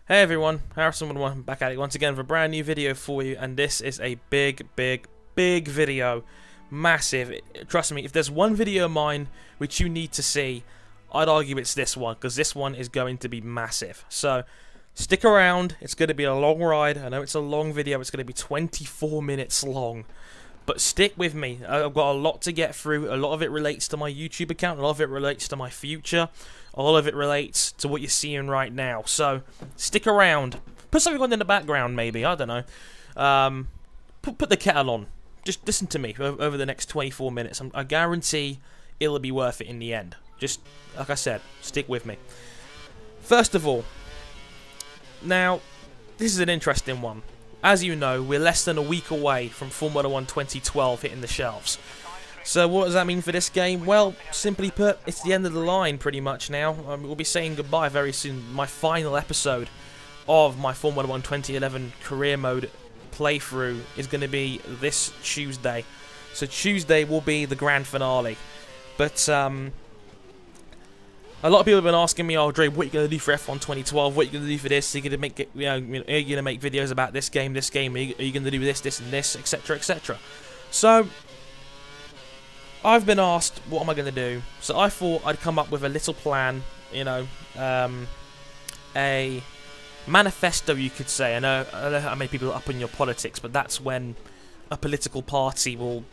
Hey everyone, Harrison1 back at it once again for a brand new video for you, and this is a big video. Massive. Trust me, if there's one video of mine which you need to see, I'd argue it's this one, because this one is going to be massive. So, stick around, it's going to be a long ride. I know it's a long video, it's going to be 24 minutes long. But stick with me, I've got a lot to get through. A lot of it relates to my YouTube account, a lot of it relates to my future, a lot of it relates to what you're seeing right now. So, stick around. Put something on in the background maybe, I don't know. Put the kettle on. Just listen to me over the next 24 minutes. I guarantee it'll be worth it in the end. Just, like I said, stick with me. First of all, now, this is an interesting one. As you know, we're less than a week away from Formula 1 2012 hitting the shelves. So what does that mean for this game? Well, simply put, it's the end of the line pretty much now. We'll be saying goodbye very soon. My final episode of my Formula 1 2011 career mode playthrough is going to be this Tuesday. So Tuesday will be the grand finale. But a lot of people have been asking me, "Oh, Dre, what are you going to do for F1 2012? What are you going to do for this? Are you going to make, are you going to make videos about this game? Are you going to do this, and this, etc., etc." So, I've been asked, what am I going to do? So I thought I'd come up with a little plan, you know, a manifesto, you could say. I know how many people are up in your politics, but that's when a political party will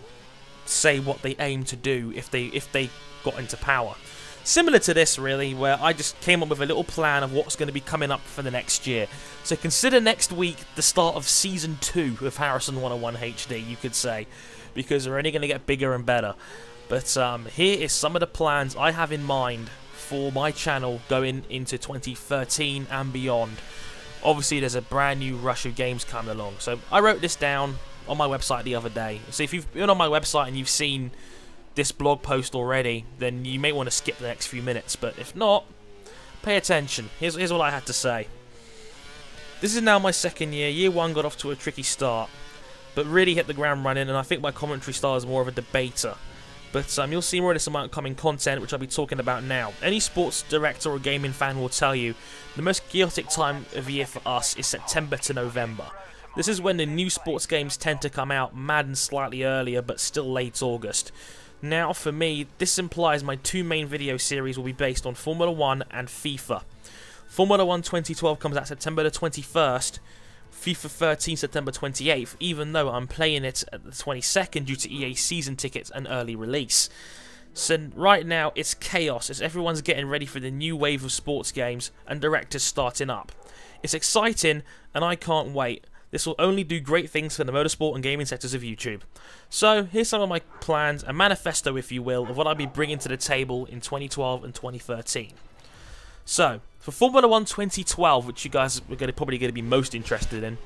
say what they aim to do if they got into power. Similar to this, really, where I just came up with a little plan of what's going to be coming up for the next year. So consider next week the start of Season 2 of Harrison 101 HD, you could say, because we're only going to get bigger and better. But here is some of the plans I have in mind for my channel going into 2013 and beyond. Obviously, there's a brand new rush of games coming along. So I wrote this down on my website the other day. So if you've been on my website and you've seen this blog post already, then you may want to skip the next few minutes, but if not, pay attention. Here's what I had to say. This is now my second year. Year 1 got off to a tricky start, but really hit the ground running, and I think my commentary style is more of a debater. But you'll see more of this upcoming content, which I'll be talking about now. Any sports director or gaming fan will tell you the most chaotic time of year for us is September to November. This is when the new sports games tend to come out, Madden slightly earlier, but still late August. Now, for me, this implies my two main video series will be based on Formula 1 and FIFA. Formula 1 2012 comes out September the 21st, FIFA 13 September 28th, even though I'm playing it at the 22nd due to EA season tickets and early release. So right now, it's chaos as everyone's getting ready for the new wave of sports games and directors starting up. It's exciting, and I can't wait. This will only do great things for the motorsport and gaming sectors of YouTube. So, here's some of my plans, a manifesto if you will, of what I'll be bringing to the table in 2012 and 2013. So, for Formula 1 2012, which you guys are probably going to be most interested in,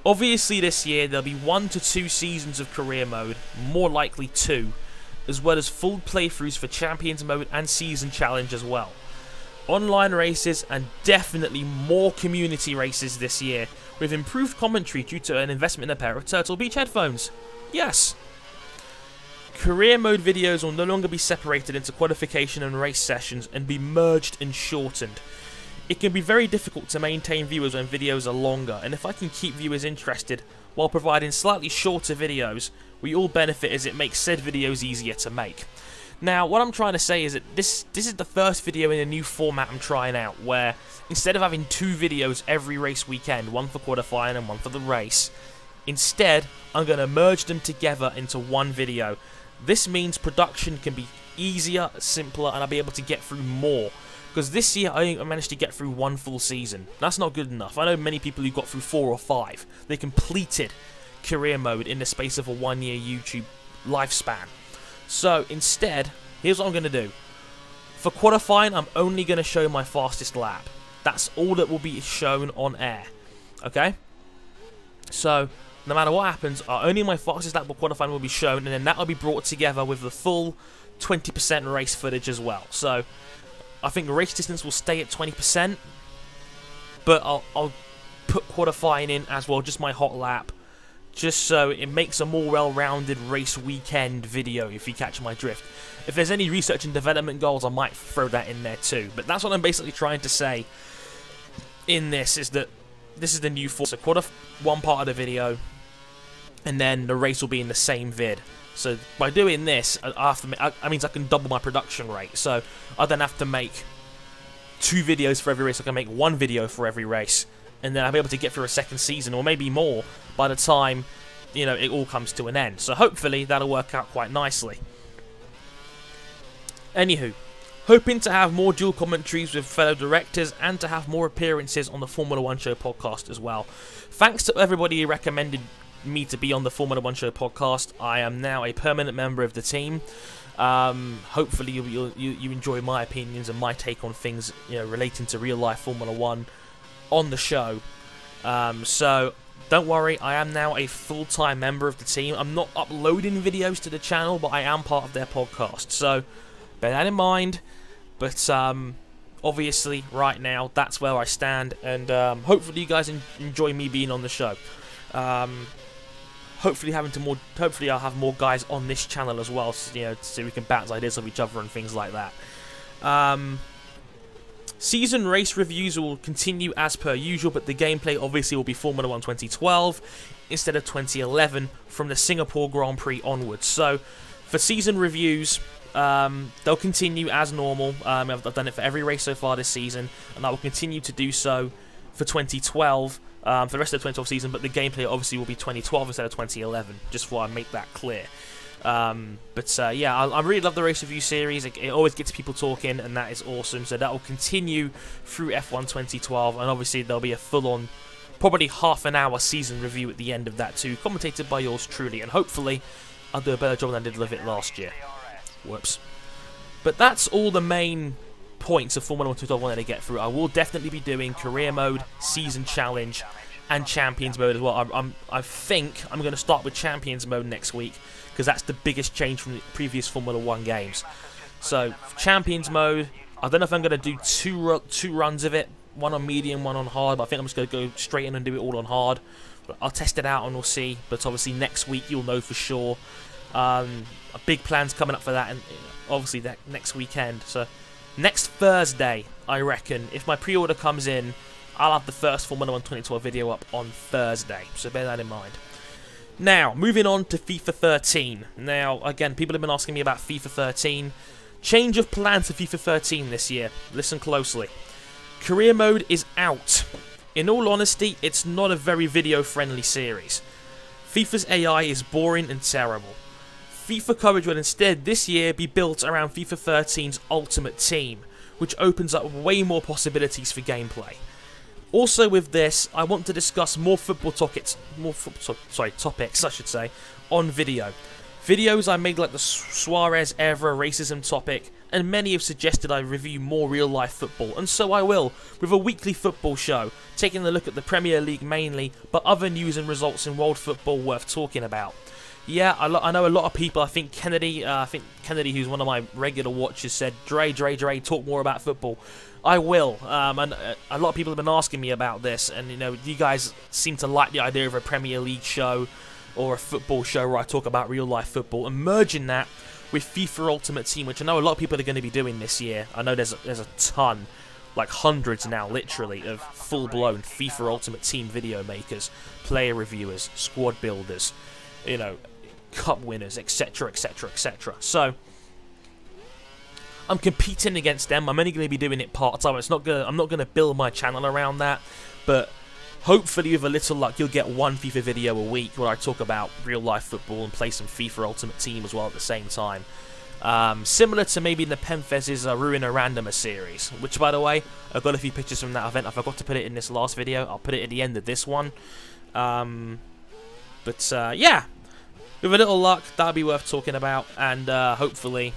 obviously this year there'll be 1 to 2 seasons of career mode, more likely 2, as well as full playthroughs for Champions mode and Season Challenge as well. Online races and definitely more community races this year, with improved commentary due to an investment in a pair of Turtle Beach headphones. Yes! Career mode videos will no longer be separated into qualification and race sessions and be merged and shortened. It can be very difficult to maintain viewers when videos are longer, and if I can keep viewers interested while providing slightly shorter videos, we all benefit as it makes said videos easier to make. Now, what I'm trying to say is that this is the first video in a new format I'm trying out, where instead of having 2 videos every race weekend, one for qualifying and one for the race, instead, I'm going to merge them together into one video. This means production can be easier, simpler, and I'll be able to get through more. Because this year, I managed to get through 1 full season. That's not good enough. I know many people who got through 4 or 5. They completed career mode in the space of a 1-year YouTube lifespan. So, instead, here's what I'm going to do. For qualifying, I'm only going to show my fastest lap. That's all that will be shown on air. Okay? So, no matter what happens, only my fastest lap for qualifying will be shown, and then that will be brought together with the full 20% race footage as well. So, I think race distance will stay at 20%, but I'll put qualifying in as well, just my hot lap, just so it makes a more well-rounded race weekend video, if you catch my drift. If there's any research and development goals, I might throw that in there too. But that's what I'm basically trying to say. in this is that this is the new form. So quarter one part of the video, and then the race will be in the same vid. So by doing this, that means I can double my production rate. So I don't have to make 2 videos for every race. I can make 1 video for every race, and then I'll be able to get through a second season, or maybe more, by the time, you know, it all comes to an end. So hopefully that'll work out quite nicely. Anywho, hoping to have more dual commentaries with fellow directors and to have more appearances on the Formula 1 Show podcast as well. Thanks to everybody who recommended me to be on the Formula 1 Show podcast. I am now a permanent member of the team. Hopefully you enjoy my opinions and my take on things, you know, relating to real life Formula 1 on the show. So don't worry, I am now a full-time member of the team. I'm not uploading videos to the channel, but I am part of their podcast. So bear that in mind. But obviously, right now, that's where I stand, and hopefully you guys enjoy me being on the show. Hopefully I'll have more guys on this channel as well, so, you know, so we can bounce ideas off each other and things like that. Season race reviews will continue as per usual, but the gameplay obviously will be Formula 1 2012 instead of 2011 from the Singapore Grand Prix onwards. So for season reviews, they'll continue as normal. I've done it for every race so far this season, and I will continue to do so for 2012. For the rest of the 2012 season, but the gameplay obviously will be 2012 instead of 2011, just before I make that clear. Yeah, I really love the race review series. It always gets people talking, and that is awesome. So that will continue through F1 2012, and obviously there'll be a full-on, probably half-an-hour season review at the end of that too, commentated by yours truly, and hopefully I'll do a better job than I did with it last year. Whoops. But that's all the main points of Formula 1 2012 I wanted to get through. I will definitely be doing career mode, season challenge, and champions mode as well. I think I'm going to start with champions mode next week, because that's the biggest change from the previous Formula 1 games. So champions mode, I don't know if I'm going to do two runs of it, one on medium, one on hard, but I think I'm just going to go straight in and do it all on hard. But I'll test it out and we'll see, but obviously next week you'll know for sure. Big plans coming up for that, and obviously that next weekend. So next Thursday, I reckon, if my pre-order comes in, I'll have the first Formula 1 2012 video up on Thursday, so bear that in mind. Now, moving on to FIFA 13. Now, again, people have been asking me about FIFA 13. Change of plans for FIFA 13 this year. Listen closely. Career mode is out. In all honesty, it's not a very video-friendly series. FIFA's AI is boring and terrible. FIFA coverage will instead this year be built around FIFA 13's Ultimate Team, which opens up way more possibilities for gameplay. Also with this, I want to discuss more football topics, I should say, on video. Videos I made like the Suarez era racism topic, and many have suggested I review more real-life football, and so I will, with a weekly football show, taking a look at the Premier League mainly, but other news and results in world football worth talking about. Yeah, I know a lot of people. I think Kennedy, who's one of my regular watchers, said, Dre, talk more about football. I will, and a lot of people have been asking me about this, and you know, you guys seem to like the idea of a Premier League show or a football show where I talk about real-life football, and merging that with FIFA Ultimate Team, which I know a lot of people are going to be doing this year. I know there's a ton, like hundreds now, literally, of full-blown FIFA Ultimate Team video makers, player reviewers, squad builders, you know, cup winners, etc, etc, etc. So I'm competing against them. I'm only going to be doing it part-time. I'm not going to build my channel around that, but hopefully with a little luck you'll get one FIFA video a week where I talk about real-life football and play some FIFA Ultimate Team as well at the same time. Similar to maybe the Penfez's Ruin a Randomer series, which, by the way, I've got a few pictures from that event. I forgot to put it in this last video. I'll put it at the end of this one. Yeah, with a little luck, that'll be worth talking about, and hopefully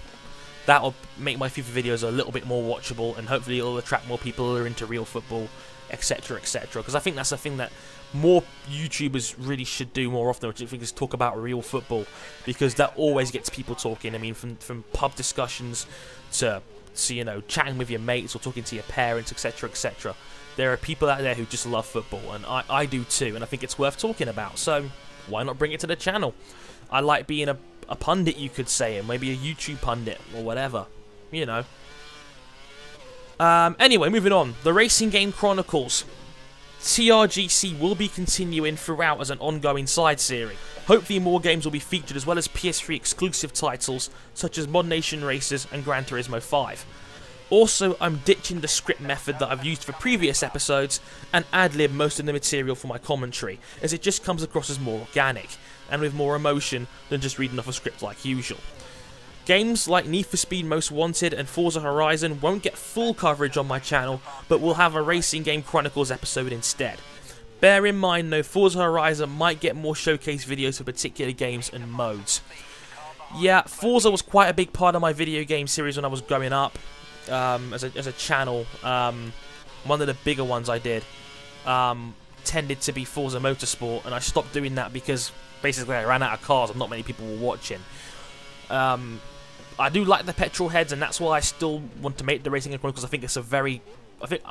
that'll make my FIFA videos a little bit more watchable, and hopefully it'll attract more people who are into real football, etc, etc, because I think that's a thing that more YouTubers really should do more often, which I think is talk about real football, because that always gets people talking. I mean, from pub discussions to you know, chatting with your mates or talking to your parents, etc, etc. There are people out there who just love football, and I do too, and I think it's worth talking about, so why not bring it to the channel? I like being a pundit, you could say, and maybe a YouTube pundit or whatever, you know. Anyway, moving on. The racing game Chronicles. TRGC will be continuing throughout as an ongoing side series. Hopefully more games will be featured, as well as PS3 exclusive titles such as Mod Nation Racers and Gran Turismo 5. Also, I'm ditching the script method that I've used for previous episodes and ad-lib most of the material for my commentary, as it just comes across as more organic and with more emotion than just reading off a script like usual. Games like Need for Speed Most Wanted and Forza Horizon won't get full coverage on my channel, but we'll have a Racing Game Chronicles episode instead. Bear in mind though, Forza Horizon might get more showcase videos for particular games and modes. Yeah, Forza was quite a big part of my video game series when I was growing up, as a channel. One of the bigger ones I did tended to be Forza Motorsport, and I stopped doing that because basically I ran out of cars and not many people were watching. I do like the petrol heads, and that's why I still want to make the Racing Game Chronicles. I think it's I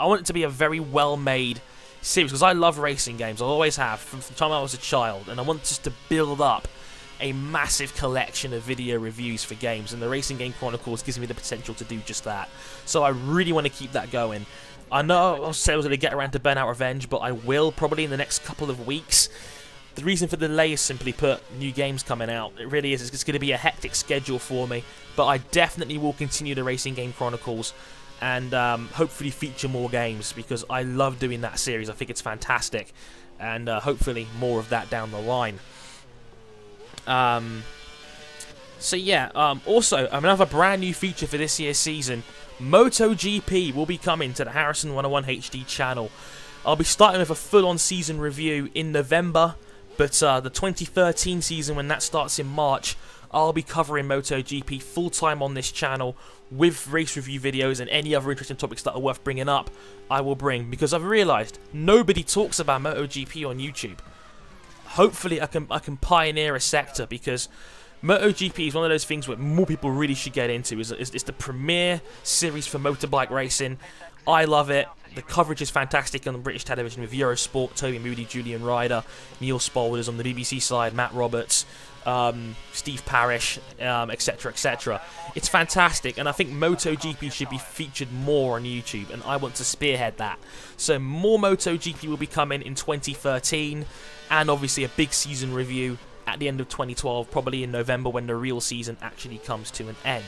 want it to be a very well-made series, because I love racing games. I always have, from the time I was a child, and I want just to build up a massive collection of video reviews for games, and the Racing Game Chronicles gives me the potential to do just that. So I really want to keep that going. I know I said I was going to get around to Burnout Revenge, but I will probably in the next couple of weeks. The reason for the delay is simply put, new games coming out. It really is. It's going to be a hectic schedule for me, but I definitely will continue the Racing Game Chronicles and hopefully feature more games, because I love doing that series. I think it's fantastic, and hopefully more of that down the line. So yeah, also another brand new feature for this year's season, MotoGP will be coming to the Harrison 101 HD channel. I'll be starting with a full-on season review in November, but the 2013 season, when that starts in March, I'll be covering MotoGP full-time on this channel with race review videos and any other interesting topics that are worth bringing up, I will bring, because I've realised nobody talks about MotoGP on YouTube. Hopefully I can pioneer a sector, because MotoGP is one of those things where more people really should get into. It's the premier series for motorbike racing. I love it. The coverage is fantastic on British television with Eurosport, Toby Moody, Julian Ryder, Neil Spaulders on the BBC side, Matt Roberts, Steve Parrish, etc, etc. It's fantastic, and I think MotoGP should be featured more on YouTube, and I want to spearhead that. So more MotoGP will be coming in 2013, and obviously a big season review at the end of 2012, probably in November, when the real season actually comes to an end.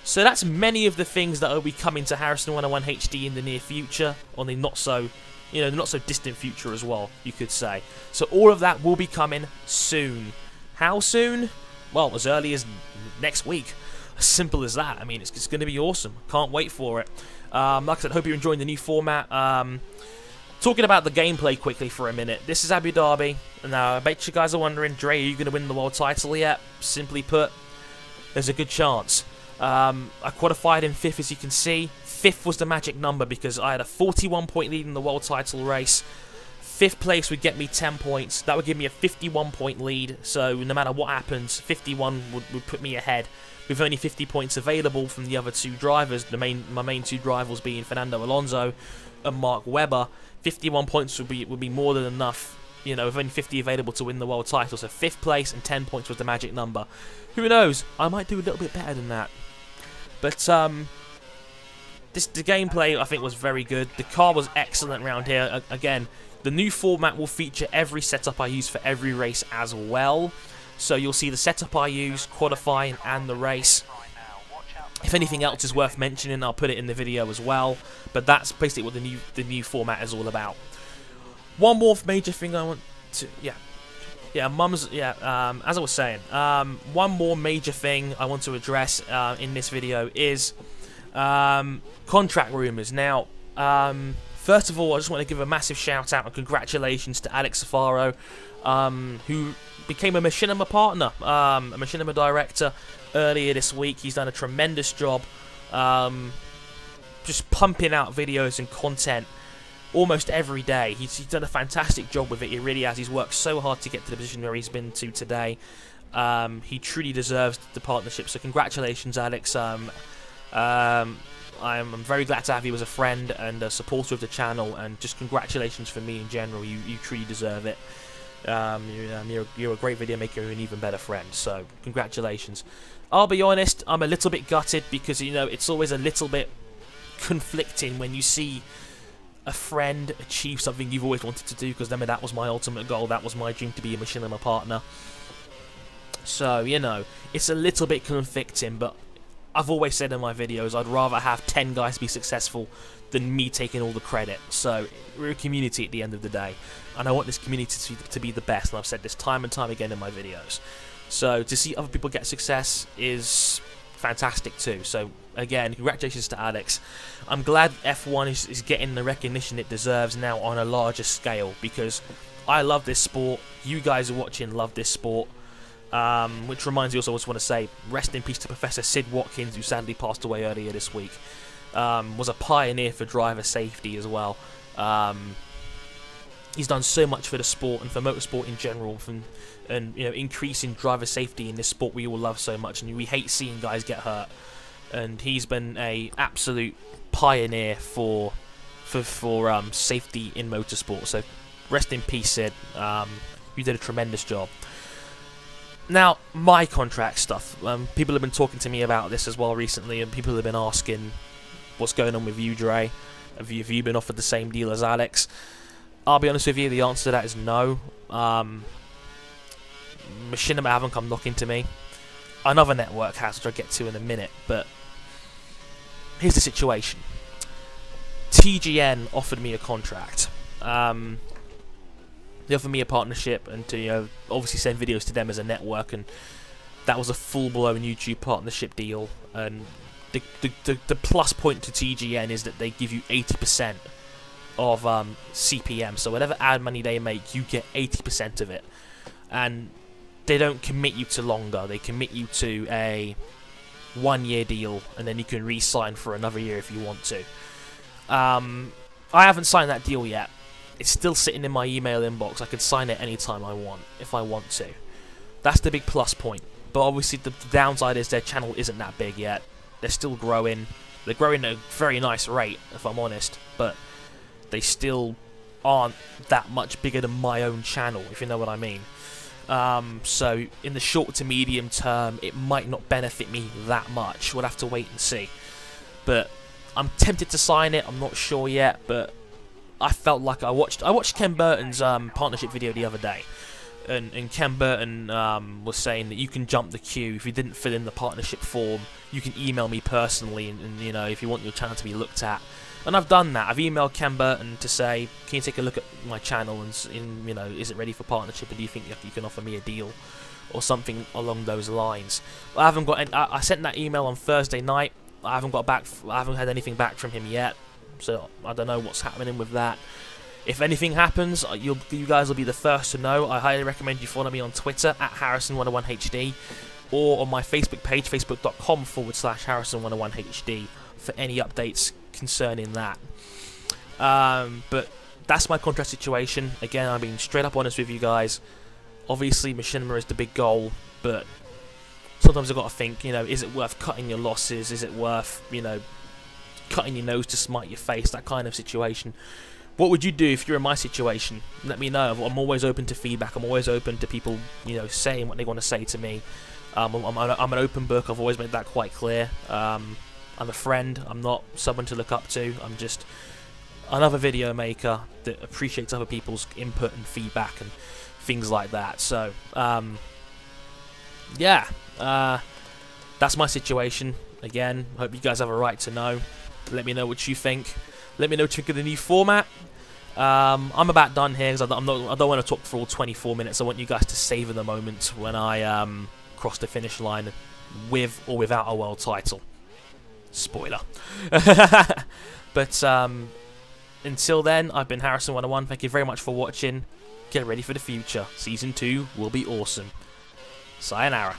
So that's many of the things that will be coming to Harrison 101 HD in the near future, or the not so distant future as well, you could say. So all of that will be coming soon. How soon? Well, as early as next week. As simple as that. I mean, it's going to be awesome. Can't wait for it. Like I said, hope you're enjoying the new format. Talking about the gameplay quickly for a minute. This is Abu Dhabi. Now, I bet you guys are wondering, Dre, are you going to win the world title yet? Simply put, there's a good chance. I qualified in 5th, as you can see. 5th was the magic number, because I had a 41-point lead in the world title race. 5th place would get me 10 points. That would give me a 51-point lead. So no matter what happens, 51 would put me ahead, with only 50 points available from the other two drivers. My main two rivals being Fernando Alonso and Mark Webber. 51 points would be more than enough, with only 50 available, to win the world title. So 5th place and 10 points was the magic number. Who knows? I might do a little bit better than that. But the gameplay, I think, was very good. The car was excellent around here. Again, the new format will feature every setup I use for every race as well. So you'll see the setup I use, qualifying, and the race. If anything else is worth mentioning, I'll put it in the video as well. But that's basically what the new format is all about. One more major thing I want to... as I was saying, one more major thing I want to address in this video is contract rumours. Now, first of all, I just want to give a massive shout out and congratulations to Alex Safaro, who became a Machinima partner, a Machinima director earlier this week. He's done a tremendous job, just pumping out videos and content almost every day. He's done a fantastic job with it. He really has. He's worked so hard to get to the position where he's been to today. He truly deserves the partnership. So congratulations, Alex. I'm very glad to have you as a friend and a supporter of the channel, and just congratulations for me in general. You truly deserve it. You're a great video maker and an even better friend. So congratulations. I'll be honest, I'm a little bit gutted, because it's always a little bit conflicting when you see a friend achieve something you've always wanted to do, because I mean, that was my ultimate goal, that was my dream, to be a machinima partner. So, you know, it's a little bit conflicting, but I've always said in my videos, I'd rather have 10 guys be successful than me taking all the credit. So, we're a community at the end of the day, and I want this community to be the best, and I've said this time and time again in my videos. So, to see other people get success is fantastic too. So, again, congratulations to Alex. I'm glad F1 is getting the recognition it deserves now on a larger scale, because I love this sport, you guys are watching love this sport. Which reminds me, also, I just want to say, rest in peace to Professor Sid Watkins, who sadly passed away earlier this week. Was a pioneer for driver safety as well. He's done so much for the sport and for motorsport in general, and you know, increasing driver safety in this sport we all love so much, and we hate seeing guys get hurt. And he's been a absolute pioneer for safety in motorsport. So rest in peace, Sid. You did a tremendous job. Now, my contract stuff. People have been talking to me about this as well recently, and people have been asking, what's going on with you, Dre? Have you been offered the same deal as Alex? I'll be honest with you, the answer to that is no. Machinima haven't come knocking to me. Another network has, which I'll get to in a minute, but here's the situation. TGN offered me a contract. They offered me a partnership, and to, you know, obviously send videos to them as a network, and that was a full-blown YouTube partnership deal. And the plus point to TGN is that they give you 80% of CPM, so whatever ad money they make, you get 80% of it. And they don't commit you to longer, they commit you to a 1-year deal, and then you can re-sign for another year if you want to. I haven't signed that deal yet. It's still sitting in my email inbox. I can sign it anytime I want, if I want to. That's the big plus point. But obviously the downside is their channel isn't that big yet. They're still growing. They're growing at a very nice rate, if I'm honest. But they still aren't that much bigger than my own channel, if you know what I mean. So in the short to medium term, it might not benefit me that much. We'll have to wait and see. But I'm tempted to sign it. I'm not sure yet, but I felt like I watched Ken Burton's partnership video the other day, and Ken Burton was saying that you can jump the queue if you didn't fill in the partnership form. You can email me personally, and you know, if you want your channel to be looked at. And I've done that. I've emailed Ken Burton to say, can you take a look at my channel, and you know, is it ready for partnership, and do you think you can offer me a deal or something along those lines? I haven't got. I sent that email on Thursday night. I haven't had anything back from him yet. So I don't know what's happening with that. If anything happens, you guys will be the first to know. I highly recommend you follow me on Twitter at Harrison101HD, or on my Facebook page, facebook.com/Harrison101HD, for any updates concerning that. But that's my contract situation. Again, I'm being straight up honest with you guys. Obviously, machinima is the big goal, but sometimes I've got to think, you know, is it worth cutting your losses? Is it worth, you know, cutting your nose to smite your face, that kind of situation? What would you do if you're in my situation? Let me know. I'm always open to feedback. I'm always open to people, you know, saying what they want to say to me. I'm an open book. I've always made that quite clear. I'm a friend. I'm not someone to look up to. I'm just another video maker that appreciates other people's input and feedback and things like that. So, yeah, that's my situation. Again, I hope you guys have a right to know. Let me know what you think. Let me know what you think of the new format. I'm about done here, because I don't want to talk for all 24 minutes. I want you guys to savour the moment when I cross the finish line with or without a world title. Spoiler. But until then, I've been Harrison101. Thank you very much for watching. Get ready for the future. Season 2 will be awesome. Sayonara.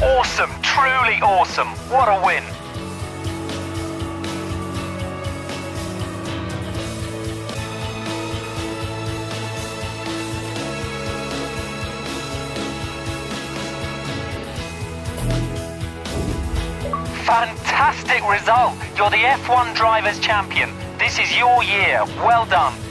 Awesome, truly awesome. What a win. Fantastic result. You're the F1 Drivers' Champion. This is your year. Well done.